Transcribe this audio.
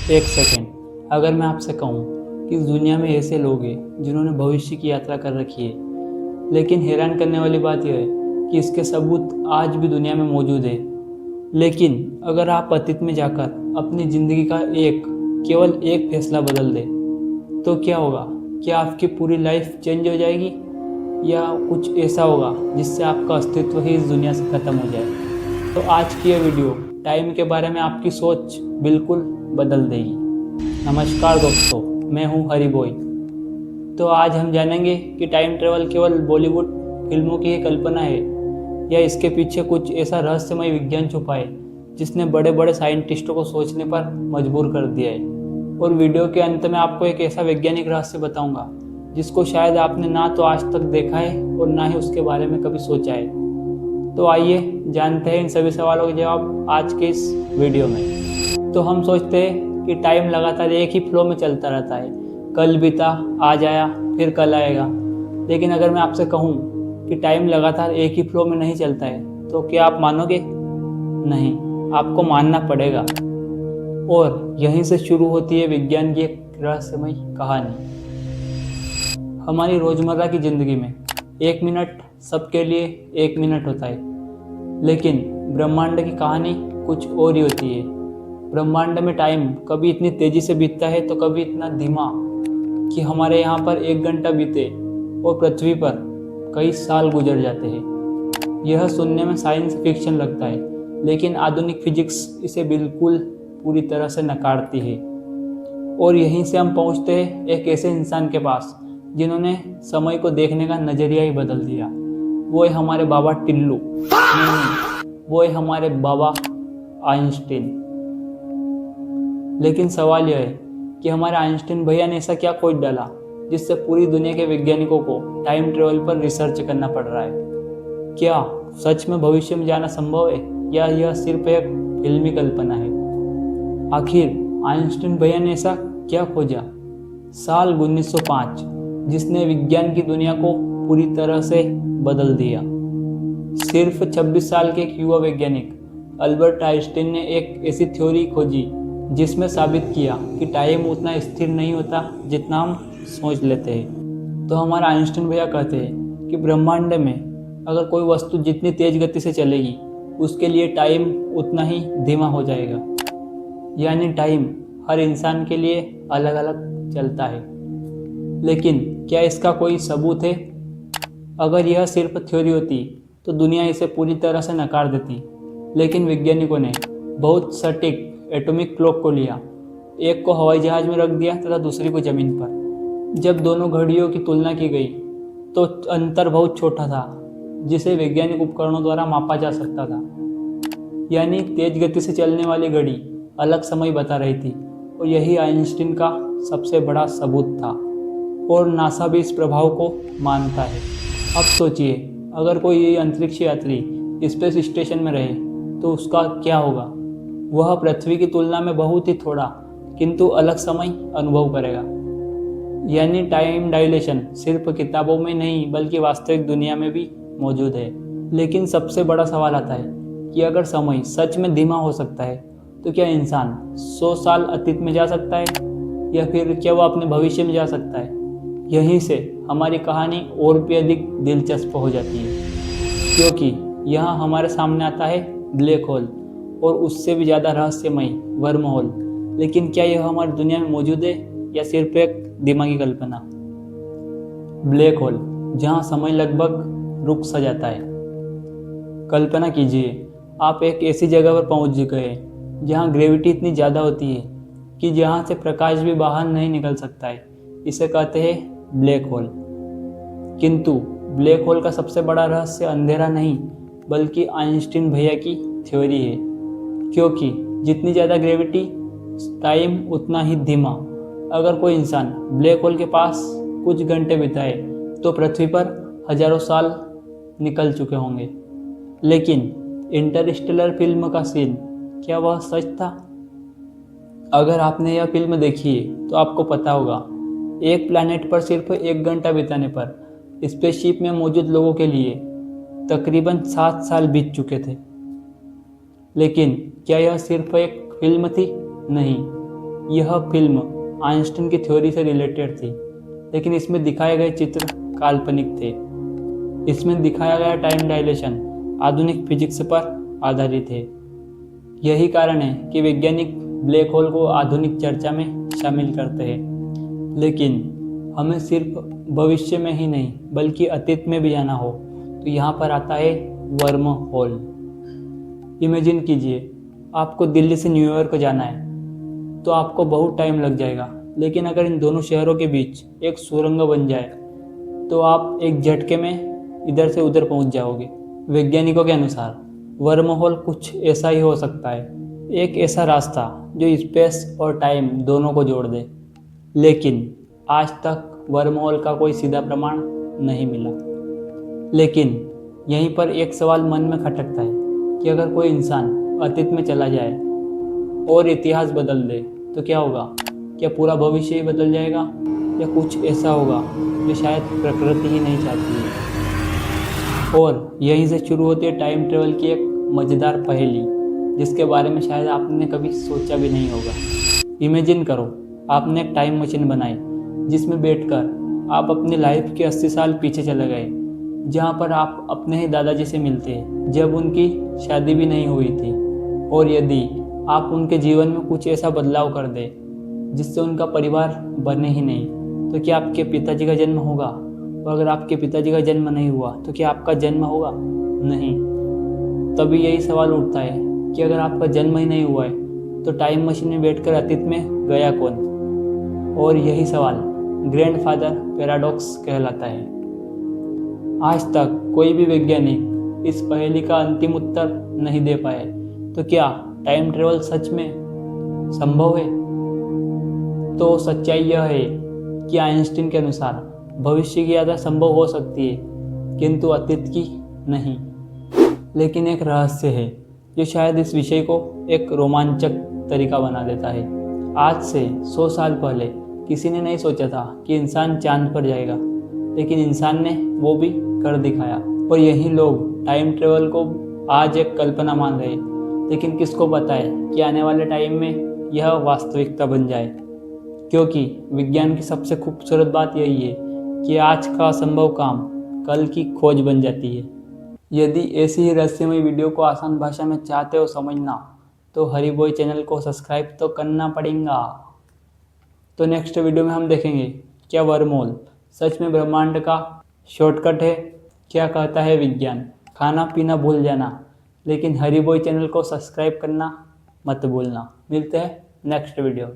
एक सेकेंड, अगर मैं आपसे कहूँ कि इस दुनिया में ऐसे लोग हैं जिन्होंने भविष्य की यात्रा कर रखी है, लेकिन हैरान करने वाली बात यह है कि इसके सबूत आज भी दुनिया में मौजूद है। लेकिन अगर आप अतीत में जाकर अपनी ज़िंदगी का केवल एक फैसला बदल दें, तो क्या होगा? क्या आपकी पूरी लाइफ चेंज हो जाएगी, या कुछ ऐसा होगा जिससे आपका अस्तित्व ही इस दुनिया से ख़त्म हो जाए? तो आज की यह वीडियो टाइम के बारे में आपकी सोच बिल्कुल बदल देगी। नमस्कार दोस्तों, मैं हूं हरी बॉय। तो आज हम जानेंगे कि टाइम ट्रेवल केवल बॉलीवुड फिल्मों की ही कल्पना है, या इसके पीछे कुछ ऐसा रहस्यमय विज्ञान छुपा है जिसने बड़े बड़े साइंटिस्टों को सोचने पर मजबूर कर दिया है। और वीडियो के अंत में आपको एक ऐसा वैज्ञानिक रहस्य बताऊंगा जिसको शायद आपने ना तो आज तक देखा है और ना ही उसके बारे में कभी सोचा है। तो आइए जानते हैं इन सभी सवालों के जवाब आज के इस वीडियो में। तो हम सोचते हैं कि टाइम लगातार एक ही फ्लो में चलता रहता है, कल बीता, आज आया, फिर कल आएगा। लेकिन अगर मैं आपसे कहूँ कि टाइम लगातार एक ही फ्लो में नहीं चलता है, तो क्या आप मानोगे? नहीं, आपको मानना पड़ेगा। और यहीं से शुरू होती है विज्ञान की एक रहस्यमय कहानी। हमारी रोजमर्रा की जिंदगी में 1 मिनट सबके लिए 1 मिनट होता है, लेकिन ब्रह्मांड की कहानी कुछ और ही होती है। ब्रह्मांड में टाइम कभी इतनी तेजी से बीतता है तो कभी इतना धीमा कि हमारे यहाँ पर 1 घंटा बीते और पृथ्वी पर कई साल गुजर जाते हैं। यह सुनने में साइंस फिक्शन लगता है, लेकिन आधुनिक फिजिक्स इसे बिल्कुल पूरी तरह से नकारती है। और यहीं से हम पहुँचते हैं एक ऐसे इंसान के पास जिन्होंने समय को देखने का नज़रिया ही बदल दिया। वो है हमारे बाबा टिल्लू, नहीं, वो है हमारे बाबा आइंस्टीन। लेकिन सवाल यह है कि हमारे आइंस्टीन भैया ने ऐसा क्या खोज डाला जिससे पूरी दुनिया के वैज्ञानिकों को टाइम ट्रेवल पर रिसर्च करना पड़ रहा है? क्या सच में भविष्य में जाना संभव है, या यह सिर्फ एक फिल्मी कल्पना है? आखिर आइंस्टीन भैया ने ऐसा क्या खोजा? साल 1905, जिसने विज्ञान की दुनिया को पूरी तरह से बदल दिया। सिर्फ 26 साल के एक युवा वैज्ञानिक अल्बर्ट आइंस्टीन ने एक ऐसी थ्योरी खोजी जिसमें साबित किया कि टाइम उतना स्थिर नहीं होता जितना हम सोच लेते हैं। तो हमारा आइंस्टीन भैया कहते हैं कि ब्रह्मांड में अगर कोई वस्तु जितनी तेज गति से चलेगी, उसके लिए टाइम उतना ही धीमा हो जाएगा। यानी टाइम हर इंसान के लिए अलग अलग चलता है। लेकिन क्या इसका कोई सबूत है? अगर यह सिर्फ थ्योरी होती तो दुनिया इसे पूरी तरह से नकार देती। लेकिन वैज्ञानिकों ने बहुत सटीक एटॉमिक क्लॉक को लिया, एक को हवाई जहाज में रख दिया तथा दूसरी को जमीन पर। जब दोनों घड़ियों की तुलना की गई तो अंतर बहुत छोटा था, जिसे वैज्ञानिक उपकरणों द्वारा मापा जा सकता था। यानी तेज गति से चलने वाली घड़ी अलग समय बता रही थी, और यही आइंस्टीन का सबसे बड़ा सबूत था। और नासा भी इस प्रभाव को मानता है। अब सोचिए, अगर कोई अंतरिक्ष यात्री स्पेस स्टेशन में रहे तो उसका क्या होगा? वह पृथ्वी की तुलना में बहुत ही थोड़ा किंतु अलग समय अनुभव करेगा। यानी टाइम डायलेशन सिर्फ किताबों में नहीं बल्कि वास्तविक दुनिया में भी मौजूद है। लेकिन सबसे बड़ा सवाल आता है कि अगर समय सच में धीमा हो सकता है, तो क्या इंसान 100 साल अतीत में जा सकता है, या फिर क्या वह अपने भविष्य में जा सकता है? यहीं से हमारी कहानी और भी अधिक दिलचस्प हो जाती है, क्योंकि यहाँ हमारे सामने आता है ब्लैक होल, और उससे भी ज़्यादा रहस्यमय वर्म होल। लेकिन क्या यह हमारी दुनिया में मौजूद है, या सिर्फ एक दिमागी कल्पना? ब्लैक होल, जहाँ समय लगभग रुक सा जाता है। कल्पना कीजिए, आप एक ऐसी जगह पर पहुँच गए जहाँ ग्रेविटी इतनी ज़्यादा होती है कि जहाँ से प्रकाश भी बाहर नहीं निकल सकता है। इसे कहते हैं ब्लैक होल। किंतु ब्लैक होल का सबसे बड़ा रहस्य अंधेरा नहीं बल्कि आइंस्टीन भैया की थ्योरी है, क्योंकि जितनी ज़्यादा ग्रेविटी, टाइम उतना ही धीमा। अगर कोई इंसान ब्लैक होल के पास कुछ घंटे बिताए तो पृथ्वी पर हजारों साल निकल चुके होंगे। लेकिन इंटरस्टेलर फिल्म का सीन, क्या वह सच था? अगर आपने यह फिल्म देखी है तो आपको पता होगा, एक प्लैनेट पर सिर्फ 1 घंटा बिताने पर स्पेसशिप में मौजूद लोगों के लिए तकरीबन 7 साल बीत चुके थे। लेकिन क्या यह सिर्फ एक फिल्म थी? नहीं, यह फिल्म आइंस्टीन की थ्योरी से रिलेटेड थी, लेकिन इसमें दिखाए गए चित्र काल्पनिक थे। इसमें दिखाया गया टाइम डायलेशन आधुनिक फिजिक्स पर आधारित है। यही कारण है कि वैज्ञानिक ब्लैक होल को आधुनिक चर्चा में शामिल करते हैं। लेकिन हमें सिर्फ भविष्य में ही नहीं बल्कि अतीत में भी जाना हो तो यहाँ पर आता है वर्म होल। इमेजिन कीजिए, आपको दिल्ली से न्यूयॉर्क जाना है तो आपको बहुत टाइम लग जाएगा, लेकिन अगर इन दोनों शहरों के बीच एक सुरंग बन जाए तो आप एक झटके में इधर से उधर पहुंच जाओगे। वैज्ञानिकों के अनुसार वर्म होल कुछ ऐसा ही हो सकता है, एक ऐसा रास्ता जो स्पेस और टाइम दोनों को जोड़ दे। लेकिन आज तक वर्म होल का कोई सीधा प्रमाण नहीं मिला। लेकिन यहीं पर एक सवाल मन में खटकता है कि अगर कोई इंसान अतीत में चला जाए और इतिहास बदल दे तो क्या होगा? क्या पूरा भविष्य ही बदल जाएगा या कुछ ऐसा होगा जो शायद प्रकृति ही नहीं चाहती है? और यहीं से शुरू होती है टाइम ट्रेवल की एक मज़ेदार पहेली, जिसके बारे में शायद आपने कभी सोचा भी नहीं होगा। इमेजिन करो, आपने एक टाइम मशीन बनाई जिसमें बैठकर आप अपनी लाइफ के 80 साल पीछे चले गए, जहाँ पर आप अपने ही दादाजी से मिलते जब उनकी शादी भी नहीं हुई थी। और यदि आप उनके जीवन में कुछ ऐसा बदलाव कर दे जिससे उनका परिवार बने ही नहीं, तो क्या आपके पिताजी का जन्म होगा? और अगर आपके पिताजी का जन्म नहीं हुआ तो क्या आपका जन्म होगा? नहीं। तभी यही सवाल उठता है कि अगर आपका जन्म ही नहीं हुआ है तो टाइम मशीन में बैठकर अतीत में गया कौन? और यही सवाल ग्रैंडफादर पैराडॉक्स कहलाता है। आज तक कोई भी वैज्ञानिक इस पहेली का अंतिम उत्तर नहीं दे पाए। तो क्या टाइम ट्रेवल सच में संभव है? तो सच्चाई यह है कि आइंस्टीन के अनुसार भविष्य की यात्रा संभव हो सकती है, किंतु अतीत की नहीं। लेकिन एक रहस्य है जो शायद इस विषय को एक रोमांचक तरीका बना देता है। आज से 100 साल पहले किसी ने नहीं सोचा था कि इंसान चांद पर जाएगा, लेकिन इंसान ने वो भी कर दिखाया। और यही लोग टाइम ट्रेवल को आज एक कल्पना मान रहे, लेकिन किसको पता है कि आने वाले टाइम में यह वास्तविकता बन जाए। क्योंकि विज्ञान की सबसे खूबसूरत बात यही है कि आज का असंभव काम कल की खोज बन जाती है। यदि ऐसी ही रहस्यमय वीडियो को आसान भाषा में चाहते हो समझना तो हरी बॉय चैनल को सब्सक्राइब तो करना पड़ेगा। तो नेक्स्ट वीडियो में हम देखेंगे क्या वर्महोल सच में ब्रह्मांड का शॉर्टकट है? क्या कहता है विज्ञान? खाना पीना भूल जाना, लेकिन हरी बॉय चैनल को सब्सक्राइब करना मत भूलना। मिलते हैं नेक्स्ट वीडियो।